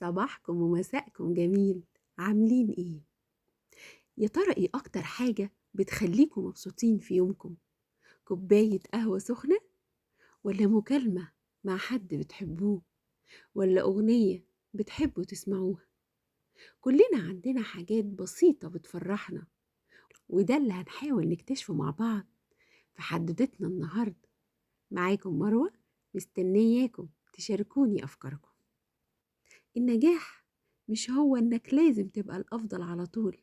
صباحكم ومساءكم جميل. عاملين ايه؟ يا ترى ايه اكتر حاجة بتخليكم مبسوطين في يومكم؟ كوباية قهوة سخنة، ولا مكالمة مع حد بتحبوه، ولا اغنية بتحبوا تسمعوها؟ كلنا عندنا حاجات بسيطة بتفرحنا، وده اللي هنحاول نكتشفه مع بعض في حدوتتنا النهاردة. معاكم مروة، مستنياكم تشاركوني افكاركم. النجاح مش هو انك لازم تبقى الافضل على طول.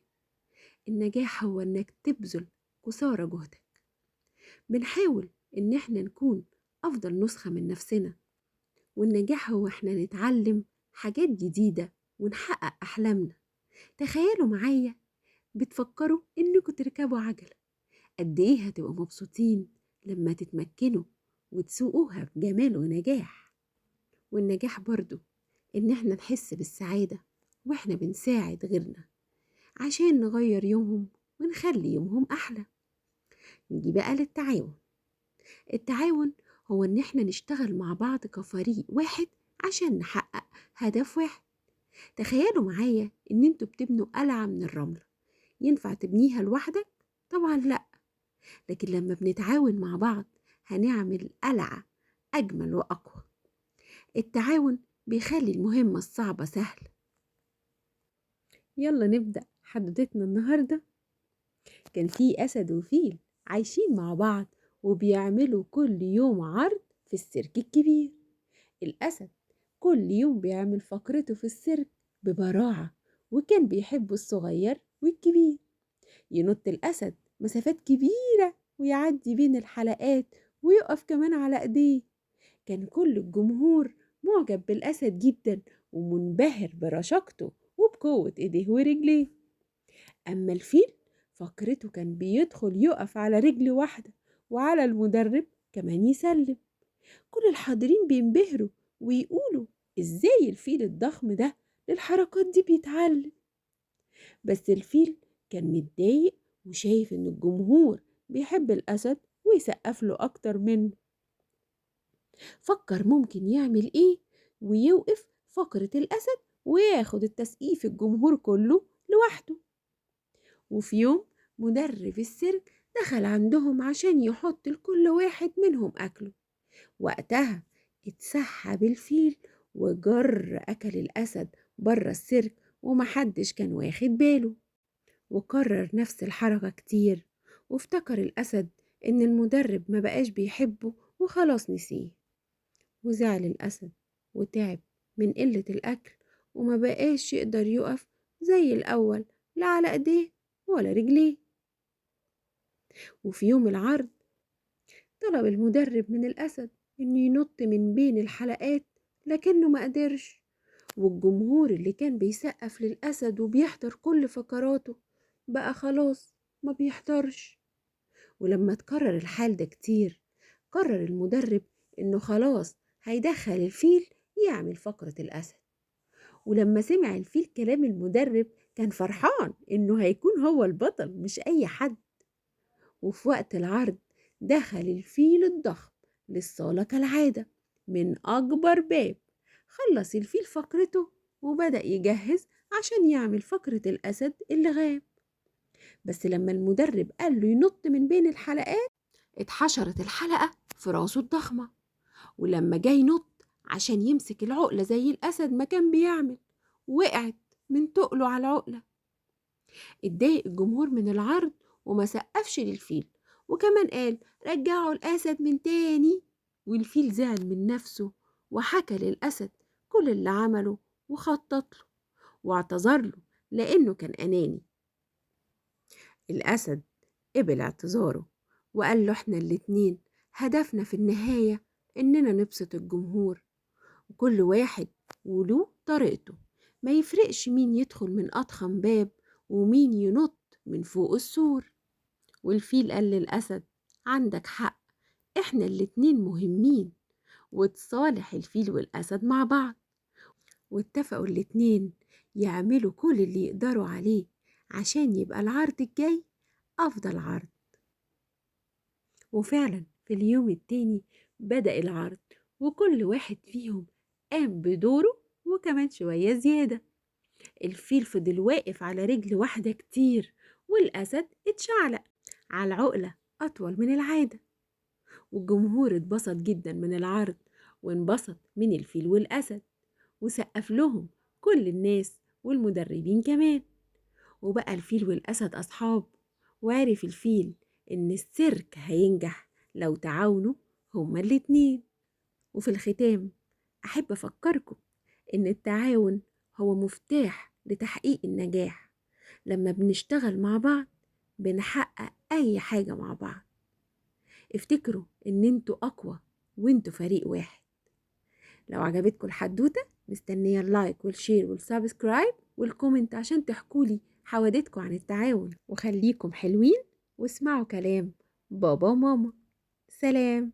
النجاح هو انك تبذل قصارى جهدك. بنحاول ان احنا نكون افضل نسخة من نفسنا، والنجاح هو احنا نتعلم حاجات جديدة ونحقق احلامنا. تخيلوا معايا، بتفكروا انكم تركبوا عجلة، قد ايه هتبقوا مبسوطين لما تتمكنوا وتسوقوها بجمال ونجاح. والنجاح برضو ان احنا نحس بالسعادة واحنا بنساعد غيرنا عشان نغير يومهم ونخلي يومهم أحلى. نيجي بقى للتعاون. التعاون هو إن إحنا نشتغل مع بعض كفريق واحد عشان نحقق هدف واحد. تخيلوا معايا إن انتوا بتبنوا قلعة من الرمل، ينفع تبنيها لوحدك؟ طبعا لأ، لكن لما بنتعاون مع بعض هنعمل قلعة أجمل وأقوى. التعاون بيخلي المهمة الصعبة سهلة. يلا نبدأ حدوتتنا النهاردة. كان في أسد وفيل عايشين مع بعض، وبيعملوا كل يوم عرض في السيرك الكبير. الأسد كل يوم بيعمل فقرته في السيرك ببراعة، وكان بيحب الصغير والكبير. ينط الأسد مسافات كبيرة ويعدي بين الحلقات ويقف كمان على ايديه. كان كل الجمهور معجب بالأسد جدا ومنبهر برشاقته وبقوة ايديه ورجليه. أما الفيل فقرته كان بيدخل يقف على رجل واحدة، وعلى المدرب كمان يسلم. كل الحاضرين بينبهروا ويقولوا إزاي الفيل الضخم ده للحركات دي بيتعلم. بس الفيل كان متضايق وشايف إن الجمهور بيحب الأسد ويسقف له أكتر منه. فكر ممكن يعمل إيه ويوقف فقرة الأسد وياخد التسقيف الجمهور كله لوحده. وفي يوم مدرب السيرك دخل عندهم عشان يحط لكل واحد منهم أكله. وقتها اتسحب الفيل وجر أكل الأسد بره السيرك، ومحدش كان واخد باله. وكرر نفس الحركة كتير، وافتكر الأسد إن المدرب ما بقاش بيحبه وخلاص نسيه. وزعل الأسد وتعب من قلة الأكل، وما بقاش يقدر يقف زي الأول، لا على ايديه ولا رجليه. وفي يوم العرض طلب المدرب من الأسد إنه ينط من بين الحلقات، لكنه ما قدرش. والجمهور اللي كان بيسقف للأسد وبيحضر كل فقراته بقى خلاص ما بيحضرش. ولما تكرر الحال ده كتير، قرر المدرب إنه خلاص هيدخل الفيل يعمل فقرة الأسد. ولما سمع الفيل كلام المدرب كان فرحان إنه هيكون هو البطل مش أي حد. وفي وقت العرض دخل الفيل الضخم للصالة كالعادة من أكبر باب. خلص الفيل فقرته وبدأ يجهز عشان يعمل فقرة الأسد اللي غاب. بس لما المدرب قال له ينط من بين الحلقات، اتحشرت الحلقة في راسه الضخمة. ولما جاي ينط عشان يمسك العقلة زي الأسد ما كان بيعمل، وقعت من تقله على العقلة. اتضايق الجمهور من العرض وما سقفش للفيل، وكمان قال رجعوا الأسد من تاني. والفيل زعل من نفسه وحكى للأسد كل اللي عمله وخطط له واعتذر له لأنه كان أناني. الأسد قبل اعتذاره وقال له احنا الاتنين هدفنا في النهاية إننا نبسط الجمهور، وكل واحد وله طريقته، ما يفرقش مين يدخل من أضخم باب ومين ينط من فوق السور. والفيل قال للأسد عندك حق، احنا الاتنين مهمين. وتصالح الفيل والأسد مع بعض، واتفقوا الاتنين يعملوا كل اللي يقدروا عليه عشان يبقى العرض الجاي أفضل عرض. وفعلا في اليوم التاني بدأ العرض، وكل واحد فيهم قام بدوره وكمان شوية زيادة. الفيل فضل واقف على رجل واحدة كتير، والأسد اتشعلق على العقلة أطول من العادة. والجمهور اتبسط جدا من العرض، وانبسط من الفيل والأسد، وسقف لهم كل الناس والمدربين كمان. وبقى الفيل والأسد أصحاب، وعرف الفيل إن السيرك هينجح لو تعاونوا هما الاتنين. وفي الختام أحب أفكركم إن التعاون هو مفتاح لتحقيق النجاح. لما بنشتغل مع بعض بنحقق أي حاجة مع بعض. افتكروا إن انتوا أقوى وانتوا فريق واحد. لو عجبتكم الحدوتة مستنية اللايك والشير والسبسكرايب والكومنت عشان تحكولي حوادثكم عن التعاون. وخليكم حلوين واسمعوا كلام بابا وماما. سلام.